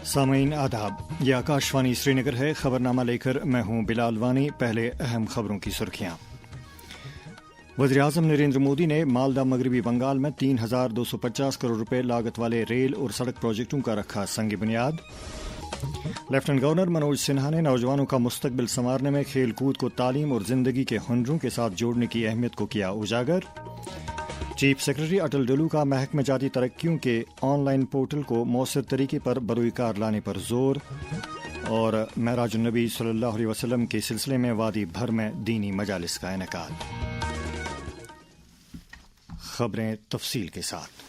सामीन आदाब, ये आकाशवाणी श्रीनगर है। खबरनामा लेकर मैं हूं बिलाल वानी। पहले अहम खबरों की सुर्खियां। वज़ीर-ए-आज़म नरेंद्र मोदी ने मालदा मगरबी बंगाल में 3,250 करोड़ रुपए लागत वाले रेल और सड़क प्रोजेक्टों का रखा संग बुनियाद। लेफ्टिनेंट गवर्नर मनोज सिन्हा ने नौजवानों का मुस्तकबिल संवारने में खेल कूद को तालीम और जिंदगी के हुनरों के साथ जोड़ने की अहमियत को किया उजागर। चीफ सेक्रेटरी अटल डुलू का महकमा जाती तरक्कियों के ऑनलाइन पोर्टल को मौसर तरीके पर बरूईकार लाने पर जोर। और महराजुन नबी सल्लल्लाहु अलैहि वसल्लम के सिलसिले में वादी भर में दीनी मजालिस का इनेकाद। खबरें तफसील के साथ।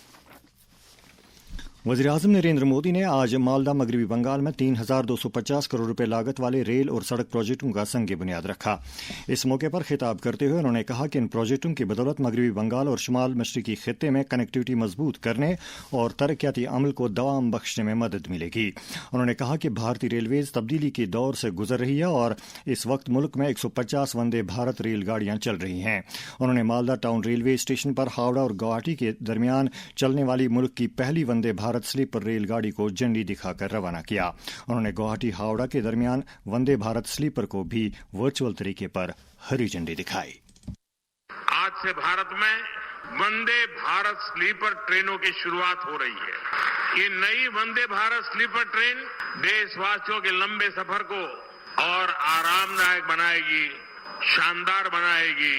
वज़ीर-ए-आज़म नरेंद्र मोदी ने आज मालदा मगरबी बंगाल में 3,250 करोड़ रुपए लागत वाले रेल और सड़क प्रोजेक्टों का संग बुनियाद रखा। इस मौके पर खिताब करते हुए उन्होंने कहा कि इन प्रोजेक्टों की बदौलत मगरबी बंगाल और शुमाल मशरिकी खित्ते में कनेक्टिविटी मजबूत करने और तरक्याती अमल को दवाम बख्शने में मदद मिलेगी। उन्होंने कहा कि भारतीय रेलवेज तब्दीली के दौर से गुजर रही है और इस वक्त मुल्क में 150 वंदे भारत रेलगाड़ियां चल रही हैं। उन्होंने मालदा टाउन रेलवे स्टेशन पर हावड़ा और गुवाहाटी के दरमियान चलने वाली मुल्क की पहली वंदे भारत स्लीपर रेलगाड़ी को झंडी दिखाकर रवाना किया। उन्होंने गुवाहाटी हावड़ा के दरमियान वंदे भारत स्लीपर को भी वर्चुअल तरीके पर हरी झंडी दिखाई। आज से भारत में वंदे भारत स्लीपर ट्रेनों की शुरुआत हो रही है। ये नई वंदे भारत स्लीपर ट्रेन देशवासियों के लंबे सफर को और आरामदायक बनाएगी, शानदार बनाएगी,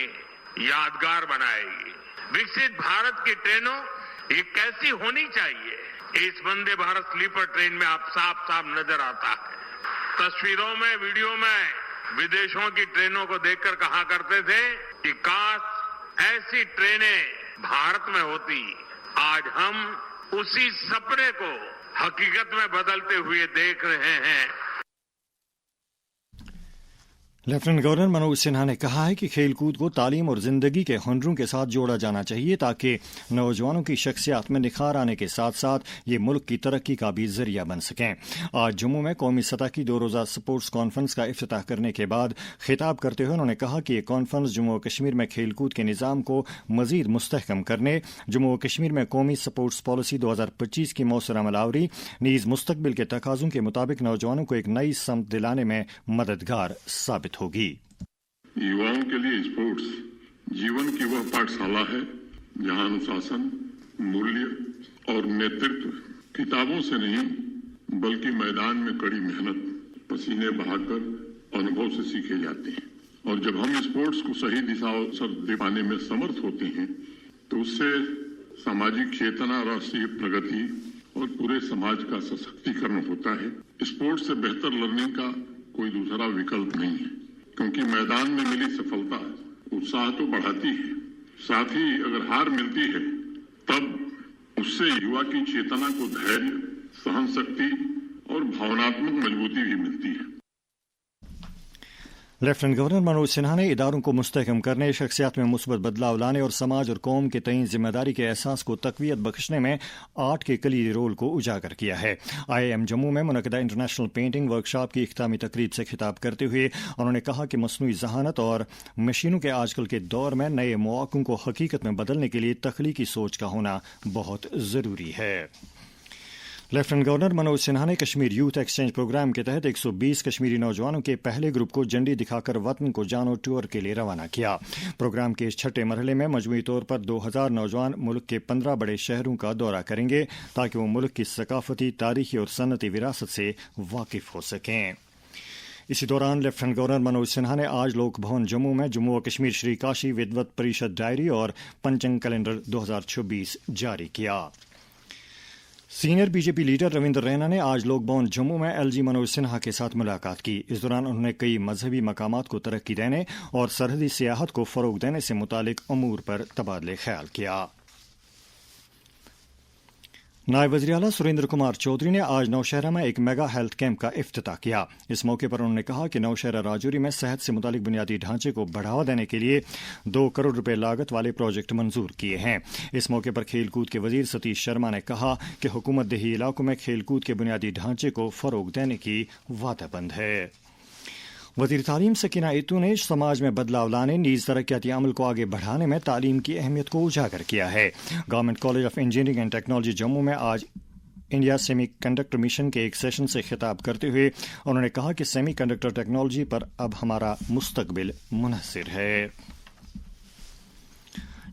यादगार बनाएगी। विकसित भारत की ट्रेनों ये कैसी होनी चाहिए, इस वंदे भारत स्लीपर ट्रेन में आप साफ साफ नजर आता है। तस्वीरों में, वीडियो में विदेशों की ट्रेनों को देखकर कहा करते थे कि काश ऐसी ट्रेनें भारत में होती। आज हम उसी सपने को हकीकत में बदलते हुए देख रहे हैं। लेफ्टिनेंट गवर्नर मनोज सिन्हा ने कहा है कि खेल कूद को तालीम और जिंदगी के हुनरों के साथ जोड़ा जाना चाहिए ताकि नौजवानों की शख्सियत में निखार आने के साथ साथ ये मुल्क की तरक्की का भी जरिया बन सकें। आज जम्मू में कौमी सतह की 2 रोज़ा स्पोर्ट्स कॉन्फ्रेंस का इफ्तिताह करने के बाद खिताब करते हुए उन्होंने कहा कि ये कॉन्फ्रेंस जम्मू कश्मीर में खेल कूद के निज़ाम को मजीद मुस्तहकम करने, जम्मू कश्मीर में कौमी स्पोर्ट्स पॉलिसी 2025 की मौसर अमल आवरी, नीज़ मुस्तकबिल के तकाज़ों के मुताबिक नौजवानों को एक नई समत दिलाने में मददगार साबित होगी। युवाओं के लिए स्पोर्ट्स जीवन की वह पाठशाला है जहां अनुशासन, मूल्य और नेतृत्व किताबों से नहीं बल्कि मैदान में कड़ी मेहनत, पसीने बहाकर अनुभव से सीखे जाते हैं। और जब हम स्पोर्ट्स को सही दिशा दिखाने में समर्थ होते हैं तो उससे सामाजिक चेतना, राष्ट्रीय प्रगति और पूरे समाज का सशक्तिकरण होता है। स्पोर्ट्स से बेहतर लर्निंग का कोई दूसरा विकल्प नहीं है, क्योंकि मैदान में मिली सफलता उत्साह तो बढ़ाती है, साथ ही अगर हार मिलती है तब उससे युवा की चेतना को धैर्य, सहन शक्ति और भावनात्मक मजबूती भी मिलती है। लेफ्टिनेंट गवर्नर मनोज सिन्हा ने इदारों को मुस्तहकम करने, शख्सियत में मुस्बत बदलाव लाने और समाज और कौम के तईं जिम्मेदारी के एहसास को तकवीत बख्शने में आर्ट के कलीदी रोल को उजागर किया है। IIM जम्मू में मुनक़दा इंटरनेशनल पेंटिंग वर्कशॉप की इख्तितामी तकरीब से खिताब करते हुए उन्होंने कहा कि मसनूई ज़हानत और मशीनों के आजकल के दौर में नए मौक़ों को हकीकत में बदलने के लिए तख्लीकी सोच का होना बहुत ज़रूरी है। लेफ्टिनेंट गवर्नर मनोज सिन्हा ने कश्मीर यूथ एक्सचेंज प्रोग्राम के तहत 120 कश्मीरी नौजवानों के पहले ग्रुप को झंडी दिखाकर वतन को जानो टूर के लिए रवाना किया। प्रोग्राम के इस छठे मरहले में मजमूई तौर पर 2000 नौजवान मुल्क के 15 बड़े शहरों का दौरा करेंगे ताकि वो मुल्क की सकाफती, तारीखी और सनती विरासत से वाकिफ हो सकें। इसी दौरान लेफ्टिनेंट गवर्नर मनोज सिन्हा ने आज लोक भवन जम्मू में जम्मू व कश्मीर श्री काशी विद्वत परिषद डायरी और पंचंग कैलेंडर 2026 जारी किया। Senior BJP leader Ravindra Raina ने आज लोक भवन जम्मू में LG मनोज सिन्हा के साथ मुलाकात की। इस दौरान उन्होंने कई मजहबी मकामात को तरक्की देने और सरहदी सियाहत को फरोग देने से मुतालिक अमूर पर तबादले ख्याल किया। नायब वज़ीर आला सुरेंद्र कुमार चौधरी ने आज नौशहरा में एक मेगा हेल्थ कैंप का इफ्तिताह किया। इस मौके पर उन्होंने कहा कि नौशहरा राजौरी में सेहत से मुतालिक बुनियादी ढांचे को बढ़ावा देने के लिए 2 करोड़ रुपए लागत वाले प्रोजेक्ट मंजूर किए हैं। इस मौके पर खेल कूद के वजीर सतीश शर्मा ने कहा कि हुकूमत देही इलाकों में खेल कूद के बुनियादी ढांचे को फरोग देने की वादाबंद है। वज़ीर तालीम सकीना इतू ने समाज में बदलाव लाने, नीज़ तरक्याती अमल को आगे बढ़ाने में तालीम की अहमियत को उजागर किया है। Government college of engineering and technology Jammu में आज इंडिया सेमी कंडक्टर मिशन के एक सेशन से खिताब करते हुए उन्होंने कहा कि सेमी कंडक्टर टेक्नोलॉजी पर अब हमारा मुस्तकबिल मुनहसिर है।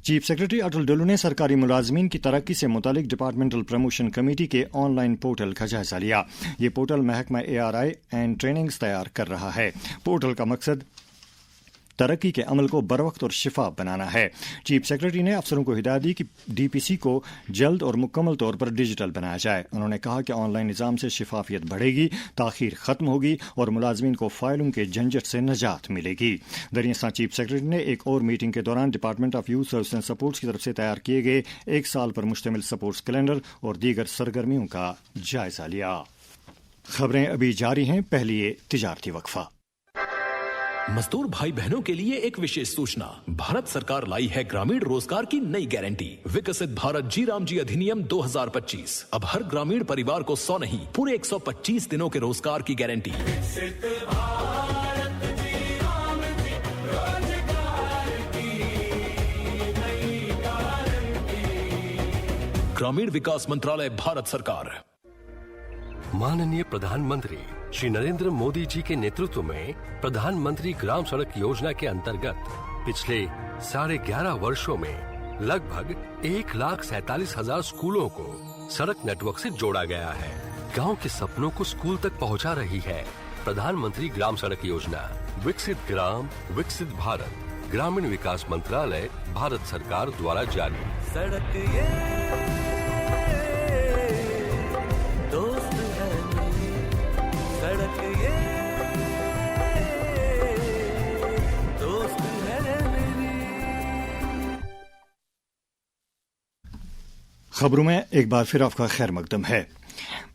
चीफ सेक्रेटरी अटल डुल्लू ने सरकारी मुलाजमीन की तरक्की से मुतालिक डिपार्टमेंटल प्रमोशन कमेटी के ऑनलाइन पोर्टल का जायजा लिया। ये पोर्टल महकमा ARI एंड ट्रेनिंग्स तैयार कर रहा है। पोर्टल का मकसद तरक्की के अमल को बरवक्त और शिफाफ बनाना है। चीफ सेक्रेटरी ने अफसरों को हिदायत दी कि DPC को जल्द और मुकम्मल तौर पर डिजिटल बनाया जाए। उन्होंने कहा कि ऑनलाइन निज़ाम से शिफाफियत बढ़ेगी, ताख़ीर खत्म होगी और मुलाजमीन को फाइलों के झंझट से निजात मिलेगी। दरियासा चीफ सेक्रेटरी ने एक और मीटिंग के दौरान department of youth service and supports की तरफ से तैयार किए गए 1 साल पर मुश्तमिल सपोर्ट्स कैलेंडर और दीगर सरगर्मियों का जायजा लिया। खबरें अभी जारी हैं, पहले ये तिजारती वक्फा। मजदूर भाई बहनों के लिए एक विशेष सूचना। भारत सरकार लाई है ग्रामीण रोजगार की नई गारंटी, विकसित भारत जी राम जी अधिनियम 2025। अब हर ग्रामीण परिवार को 100 नहीं, पूरे 125 दिनों के रोजगार की गारंटी। ग्रामीण विकास मंत्रालय, भारत सरकार। माननीय प्रधानमंत्री श्री नरेंद्र मोदी जी के नेतृत्व में प्रधानमंत्री ग्राम सड़क योजना के अंतर्गत पिछले 11.5 वर्षों में लगभग 1,47,000 स्कूलों को सड़क नेटवर्क से जोड़ा गया है। गांव के सपनों को स्कूल तक पहुंचा रही है प्रधानमंत्री ग्राम सड़क योजना। विकसित ग्राम विकसित भारत, ग्रामीण विकास मंत्रालय, भारत सरकार द्वारा जारी। सड़क ये दोस्त है मेरी, सड़क ये दोस्त है मेरी। खबरों में एक बार फिर आपका खैर मकदम है।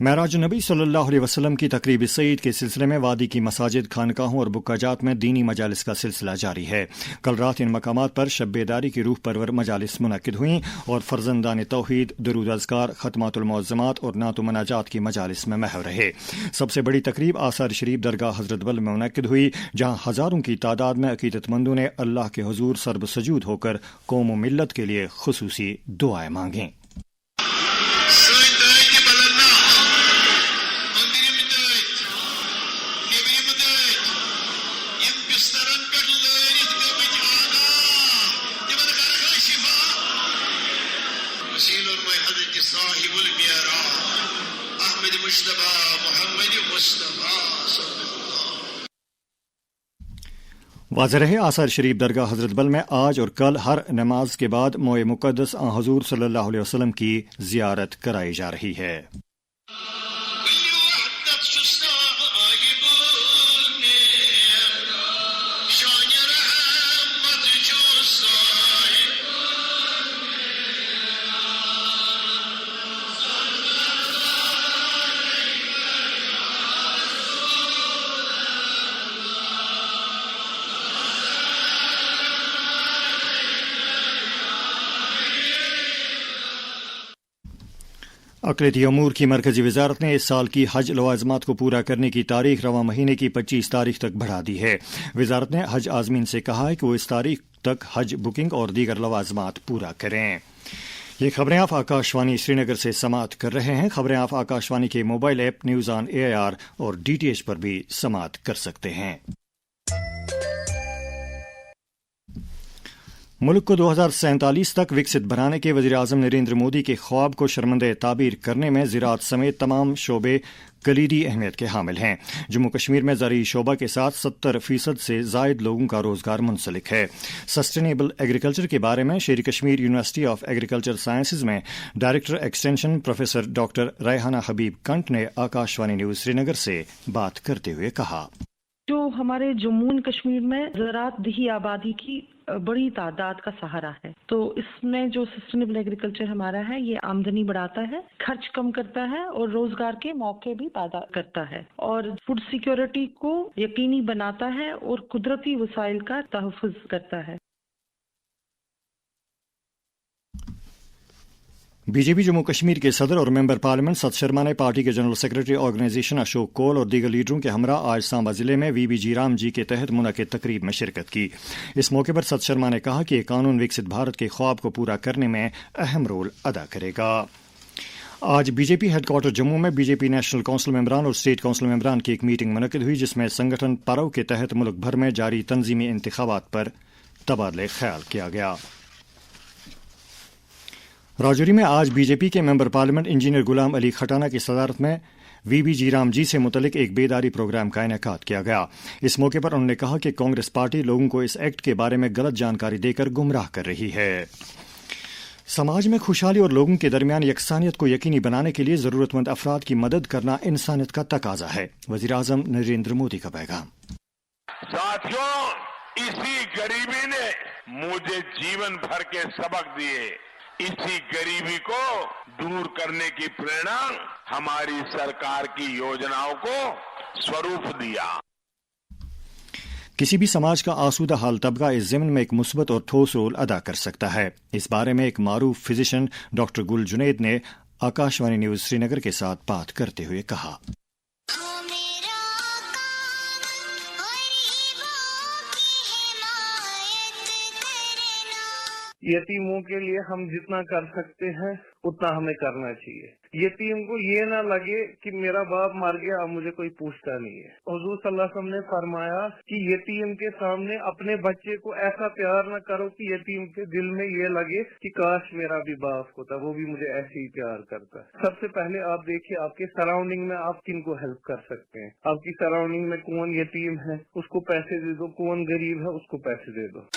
महराज नबी सल्लल्लाहु अलैहि वसल्लम की तकरीब सईद के सिलसिले में वादी की मसाजिद, खानकाहों और बुक्काजात में दीनी मजालिस का सिलसिला जारी है। कल रात इन मकामात पर शब बेदारी की रूह परवर मजालिस मुनक्किद हुई और फर्जंदान तौहीद, दुरूद अज़कार, खत्मातुल मुअज़्ज़मात और नात मनाजात की मजालिस में महव रहे। सबसे बड़ी तकरीब आसार शरीफ दरगाह हजरत बल में मुनक्किद हुई, जहां हजारों की तादाद में अकीदतमंदों ने अल्लाह के हुजूर सर्ब सजूद होकर कौम व मिल्लत के लिए खुसूसी दुआएं मांगी। वाज़ेह रहे, आसार शरीफ दरगाह हजरत बल में आज और कल हर नमाज के बाद मोए मुक़द्दस हुज़ूर सल्लल्लाहु अलैहि वसल्लम की ज़ियारत कराई जा रही है। अक़लियती अमूर की मरकज़ी वज़ारत ने इस साल की हज लवाज़मात को पूरा करने की तारीख रवां महीने की 25 तारीख तक बढ़ा दी है। वज़ारत ने हज आज़मीन से कहा है कि वो इस तारीख तक हज बुकिंग और दीगर लवाज़मात पूरा करें। ये खबरें आप आकाशवाणी श्रीनगर से समाअत कर रहे हैं। खबरें आप आकाशवाणी के mobile app news on AIR और DTH पर भी समाअत कर सकते हैं। मुल्क को 2047 तक विकसित बनाने के वज़ीर-ए-आज़म नरेंद्र मोदी के ख्वाब को शर्मंदे ताबीर करने में ज़राअत समेत तमाम शोबे कलीदी अहमियत के हामिल हैं। जम्मू कश्मीर में ज़रूरी शोबा के साथ 70% से ज़ायद लोगों का रोज़गार मुंसलिक है। सस्टेनेबल एग्रीकल्चर के बारे में Sher Kashmir university of agriculture sciences में director extension professor doctor Rehana Habib Kant ने आकाशवाणी न्यूज़ श्रीनगर से बात करते हुए कहा, जो हमारे जम्मू एंड कश्मीर में ज़राअत दही आबादी की बड़ी तादाद का सहारा है, तो इसमें जो सस्टेनेबल एग्रीकल्चर हमारा है ये आमदनी बढ़ाता है, खर्च कम करता है और रोजगार के मौके भी पैदा करता है और फूड सिक्योरिटी को यकीनी बनाता है और कुदरती वसाइल का तहफ़्फ़ुज़ करता है। बीजेपी जम्मू कश्मीर के सदर और मेंबर पार्लियामेंट सत शर्मा ने पार्टी के general secretary organisation Ashok Kaul और दीगर लीडरों के हमरा आज सांबा जिले में वीबी जीराम जी के तहत मुनक़िद तकरीब में शिरकत की। इस मौके पर सत शर्मा ने कहा कि ये कानून विकसित भारत के ख्वाब को पूरा करने में अहम रोल अदा करेगा। आज बीजेपी हेडक्वार्टर जम्मू में बीजेपी नेशनल काउंसिल मेंबरान और स्टेट काउंसिल मेंबरान की एक मीटिंग मुनक़िद हुई, जिसमें संगठन परव के तहत मुल्क भर में जारी तंजीमी इंतखाबात पर तबादले ख्याल किया गया। राजौरी में आज बीजेपी के member parliament engineer Ghulam Ali Khatana की सदारत में वीबी जीराम जी से मुतलिक एक बेदारी प्रोग्राम का इनेकाद किया गया। इस मौके पर उन्होंने कहा कि कांग्रेस पार्टी लोगों को इस एक्ट के बारे में गलत जानकारी देकर गुमराह कर रही है। समाज में खुशहाली और लोगों के दरमियान यकसानियत को यकीनी बनाने के लिए जरूरतमंद अफराद की मदद करना इंसानियत का तकाजा है। वजीर आजम नरेंद्र मोदी का पैगाम। साथियों, इसी गरीबी ने मुझे जीवन भर के सबक दिए। इसी गरीबी को दूर करने की प्रेरणा हमारी सरकार की योजनाओं को स्वरूप दिया। किसी भी समाज का आसूदा हाल तबका इस ज़िम्न में एक मुस्बत और ठोस रोल अदा कर सकता है। इस बारे में एक मारूफ फिजिशियन डॉक्टर गुल जुनैद ने आकाशवाणी न्यूज श्रीनगर के साथ बात करते हुए कहा, यतीमों के लिए हम जितना कर सकते हैं उतना हमें करना चाहिए। यतीम को ये ना लगे कि मेरा बाप मर गया अब मुझे कोई पूछता नहीं है। हुजूर सल्लल्लाहु अलैहि वसल्लम ने फरमाया कि यतीम के सामने अपने बच्चे को ऐसा प्यार न करो कि यतीम के दिल में ये लगे कि काश मेरा भी बाप होता, वो भी मुझे ऐसे ही प्यार करता। सबसे पहले आप देखिए आपके सराउंडिंग में आप किन को हेल्प कर सकते हैं। आपकी सराउंडिंग में कौन यतीम है उसको पैसे दे दो, कौन गरीब है उसको पैसे दे दो।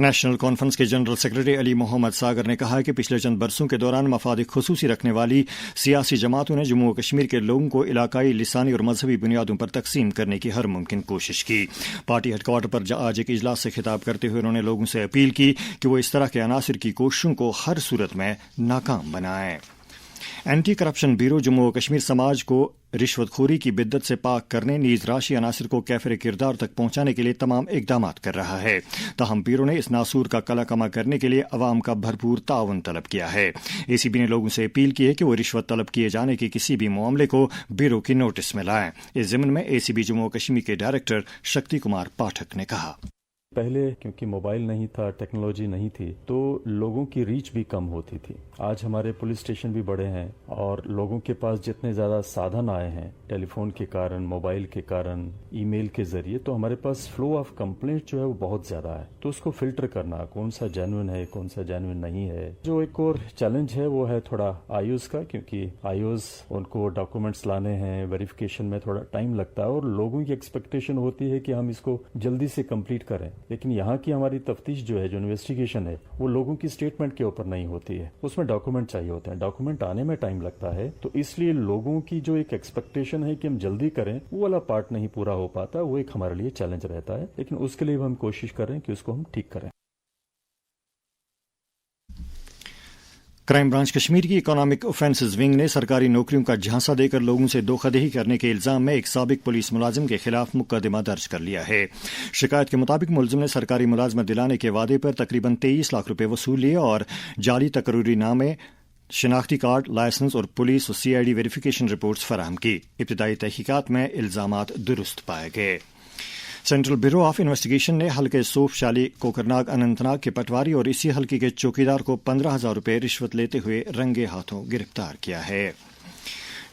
नेशनल कॉन्फ्रेंस के जनरल सेक्रेटरी अली मोहम्मद सागर ने कहा है कि पिछले चंद बरसों के दौरान मफाद खुसूसी रखने वाली सियासी जमातों ने जम्मू और कश्मीर के लोगों को इलाकाई, लिसानी और मजहबी बुनियादों पर तकसीम करने की हर मुमकिन कोशिश की। पार्टी हेडक्वार्टर पर आज एक इजलास से खिताब करते हुए उन्होंने लोगों से अपील की कि वो इस तरह के अनासिर की कोशिशों को हर सूरत में नाकाम बनाएं। एंटी करप्शन ब्यूरो जम्मू और कश्मीर समाज को रिश्वतखोरी की बिद्दत से पाक करने, नीज राशि अनासिर को कैफरे किरदार तक पहुंचाने के लिए तमाम इकदाम कर रहा है। ताहम ब्यूरो ने इस नासूर का कला कमा करने के लिए अवाम का भरपूर ताउन तलब किया है। एसीबी ने लोगों से अपील की है कि वो रिश्वत तलब किए जाने के किसी भी मामले को ब्यूरो की नोटिस में लाएं। इस ज़िम्न में एसीबी जम्मू और कश्मीर के डायरेक्टर शक्ति कुमार पाठक ने कहा, पहले क्योंकि मोबाइल नहीं था, टेक्नोलॉजी नहीं थी, तो लोगों की रीच भी कम होती थी। आज हमारे पुलिस स्टेशन भी बड़े हैं और लोगों के पास जितने ज़्यादा साधन आए हैं टेलीफोन के कारण, मोबाइल के कारण, ईमेल के जरिए, तो हमारे पास फ्लो ऑफ कंप्लेंट जो है वो बहुत ज़्यादा है। तो उसको फिल्टर करना, कौन सा जेन्युइन है, कौन सा जेन्युइन नहीं है। जो एक और चैलेंज है वो है थोड़ा आईओज का, क्योंकि आईओज उनको डॉक्यूमेंट्स लाने हैं, वेरिफिकेशन में थोड़ा टाइम लगता है और लोगों की एक्सपेक्टेशन होती है कि हम इसको जल्दी से कंप्लीट करें। लेकिन यहाँ की हमारी तफ्तीश जो है, जो इन्वेस्टिगेशन है, वो लोगों की स्टेटमेंट के ऊपर नहीं होती है, उसमें डॉक्यूमेंट चाहिए होते हैं। डॉक्यूमेंट आने में टाइम लगता है, तो इसलिए लोगों की जो एक एक्सपेक्टेशन है कि हम जल्दी करें, वो वाला पार्ट नहीं पूरा हो पाता। वो एक हमारे लिए चैलेंज रहता है, लेकिन उसके लिए हम कोशिश कर रहे हैं कि उसको हम ठीक करें। क्राइम ब्रांच कश्मीर की इकोनॉमिक ऑफेंसेस विंग ने सरकारी नौकरियों का झांसा देकर लोगों से धोखाधड़ी करने के इल्जाम में एक साबिक पुलिस मुलाजिम के खिलाफ मुकदमा दर्ज कर लिया है। शिकायत के मुताबिक मुलजिम ने सरकारी मुलाजमत दिलाने के वादे पर तकरीबन 23 लाख रुपए वसूल लिए और जाली तकरीरी नामे, शनाख्ती कार्ड, लाइसेंस और पुलिस और सीआईडी वेरिफिकेशन रिपोर्ट्स फराहम की। इब्तिदाई तहकीकात में इल्जामात दुरुस्त पाए गए। सेंट्रल ब्यूरो ऑफ इन्वेस्टिगेशन ने हल्के सोफ शाली, कोकरनाग, अनंतनाग के पटवारी और इसी हल्के के चौकीदार को 15,000 रुपए रिश्वत लेते हुए रंगे हाथों गिरफ्तार किया है।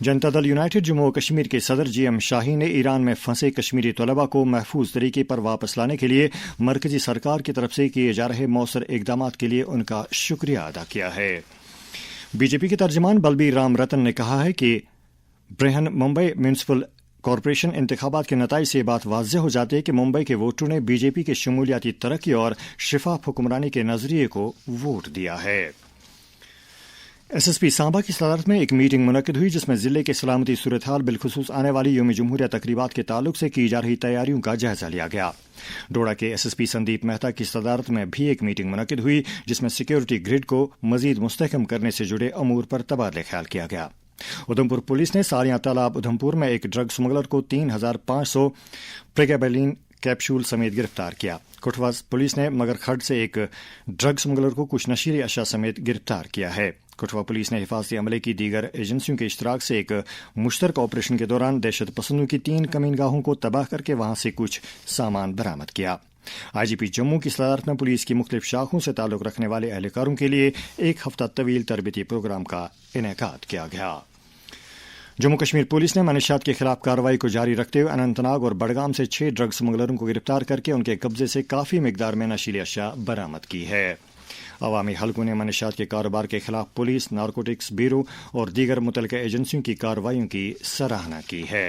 जनता दल यूनाइटेड जम्मू और कश्मीर के सदर जीएम शाही ने ईरान में फंसे कश्मीरी तलबा को महफूज तरीके पर वापस लाने के लिए मरकजी सरकार की तरफ से किए जा रहे मौसर इकदाम के लिए उनका शुक्रिया अदा किया है। बीजेपी के तर्जमान बलबीर राम रतन ने कहा है कि बृहन मुंबई म्यूनिसिपल कॉरपोरेशन इंतखाबात के नताइज से बात वाज़ेह हो जाती है कि मुंबई के वोटरों ने बीजेपी के शमूलियाती तरक्की और शिफाफ हुक्मरानी के नजरिए को वोट दिया है। एसएसपी सांबा की सदारत में एक मीटिंग मुनक्किद हुई, जिसमें जिले के सलामती सूरत हाल, बिलखुसूस आने वाली यौम जमहूरिया तकरीबात के ताल्लुक से की जा रही तैयारियों का जायजा लिया गया। डोडा के एसएसपी संदीप मेहता की सदारत में भी एक मीटिंग मुनक्किद हुई, जिसमें सिक्योरिटी ग्रिड को मजीद मुस्तहकम करने से जुड़े अमूर पर तबादले ख्याल किया गया। उधमपुर पुलिस ने सालियां तालाब उधमपुर में एक ड्रग स्मगलर को 3,500 प्रेगाबेलिन कैप्सूल समेत गिरफ्तार किया। कठुआ पुलिस ने मगरखड़ से एक ड्रग स्मगलर को कुछ नशीली अशा समेत गिरफ्तार किया है। कठुआ पुलिस ने हिफाजती अमले की दीगर एजेंसियों के इश्तराक से एक मुश्तरका ऑपरेशन के दौरान दहशत पसंदों की 3 कमीनगाहों को तबाह करके वहां से कुछ सामान बरामद किया। आईजीपी जम्मू की सदारत में पुलिस की मुख्तलिफ शाखों से ताल्लुक रखने वाले एहलकारों के लिए एक हफ्ता तवील तरबियती प्रोग्राम का इनेकाद किया गया। जम्मू कश्मीर पुलिस ने मनशियात के खिलाफ कार्रवाई को जारी रखते हुए अनंतनाग और बडगाम से 6 ड्रग स्मगलरों को गिरफ्तार करके उनके कब्जे से काफी मिकदार में नशीली अशिया बरामद की है। अवामी हलकों ने मनशियात के कारोबार के खिलाफ पुलिस, नारकोटिक्स ब्यूरो और दीगर मुतल्लिका एजेंसियों की कार्रवाइयों की सराहना की है।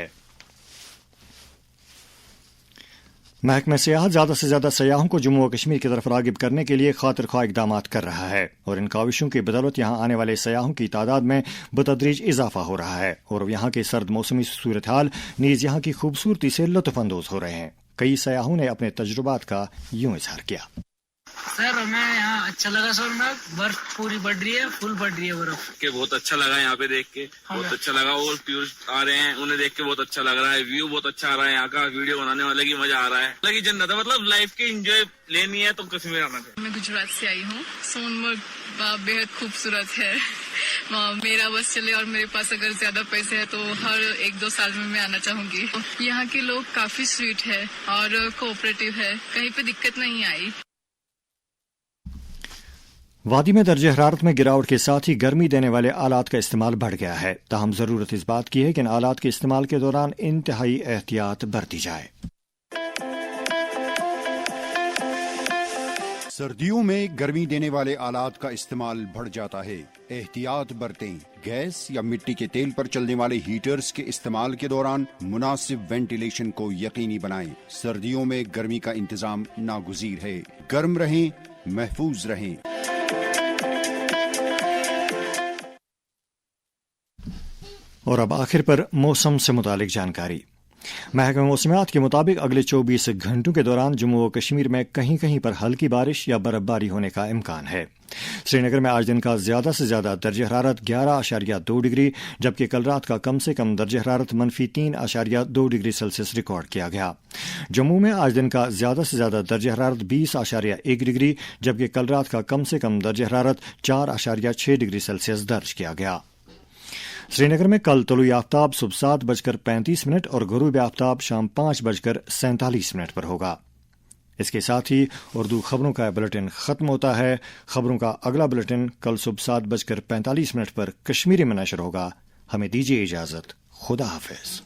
महकमा सियाहत ज्यादा से ज्यादा सयाहों को जम्मू और कश्मीर की तरफ रागिब करने के लिए खातिर ख्वाह इकदाम कर रहा है और इन काविशों की बदौलत यहां आने वाले सयाहों की तादाद में बतदरीज इजाफा हो रहा है और यहां के सर्द मौसमी सूरत हाल नीज यहां की खूबसूरती से लुत्फानंदोज हो रहे हैं। कई सयाहों ने अपने तजुर्बात का यूं इजहार किया। सर हमें यहाँ अच्छा लगा सर, बर्फ पूरी बढ़ रही है, फुल बढ़ रही है बर्फ के, बहुत अच्छा लगा यहाँ पे देख के, बहुत अच्छा लगा। और टूरिस्ट आ रहे हैं, उन्हें देख के बहुत अच्छा लग रहा है, व्यू बहुत अच्छा आ रहा है यहाँ का, वीडियो बनाने वाले की मजा आ रहा है, लगी जन्नत है। मतलब लाइफ की एंजॉय लेनी है तो कश्मीर आना चाहिए। मैं गुजरात से आई हूँ। सोनमर्ग बेहद खूबसूरत है, मेरा बस चले और मेरे पास अगर ज्यादा पैसे है तो हर 1-2 साल में मैं आना चाहूंगी। यहाँ के लोग काफी स्वीट है और कोऑपरेटिव है, कहीं पे दिक्कत नहीं आई। वादी में दर्जे हरारत में गिरावट के साथ ही गर्मी देने वाले आलात का इस्तेमाल बढ़ गया है। ताहम जरूरत इस बात की है कि इन आलात के इस्तेमाल के दौरान इंतहाई एहतियात बरती जाए। सर्दियों में गर्मी देने वाले आलात का इस्तेमाल बढ़ जाता है, एहतियात बरतें। गैस या मिट्टी के तेल पर चलने वाले हीटर्स के इस्तेमाल के दौरान मुनासिब वेंटिलेशन को यकीनी बनाएं। सर्दियों में गर्मी का इंतजाम नागुज़ीर है। गर्म रहें, महफूज रहें। और अब आखिर पर मौसम से मुतालिक जानकारी। महकमा मौसमियात के मुताबिक अगले 24 घंटों के दौरान जम्मू और कश्मीर में कहीं कहीं पर हल्की बारिश या बर्फबारी होने का इम्कान है। श्रीनगर में आज दिन का ज्यादा से ज्यादा दर्ज हरारत 11.2 डिग्री जबकि कल रात का कम से कम दर्ज हरारत -3.2 डिग्री सेल्सियस रिकॉर्ड किया गया। जम्मू में आज दिन का ज्यादा से ज्यादा दर्ज हरारत 20.1 डिग्री जबकि कल रात का कम से कम दर्ज हरारत 4.6 डिग्री सेल्सियस दर्ज किया गया। श्रीनगर में कल तुलुई आफ्ताब सुबह 7:35 और गुरूब आफ्ताब शाम 5:47 पर होगा। इसके साथ ही उर्दू खबरों का बुलेटिन खत्म होता है। खबरों का अगला बुलेटिन कल सुबह 7:45 पर कश्मीरी में नशर होगा। हमें दीजिए इजाजत। खुदा हाफिज।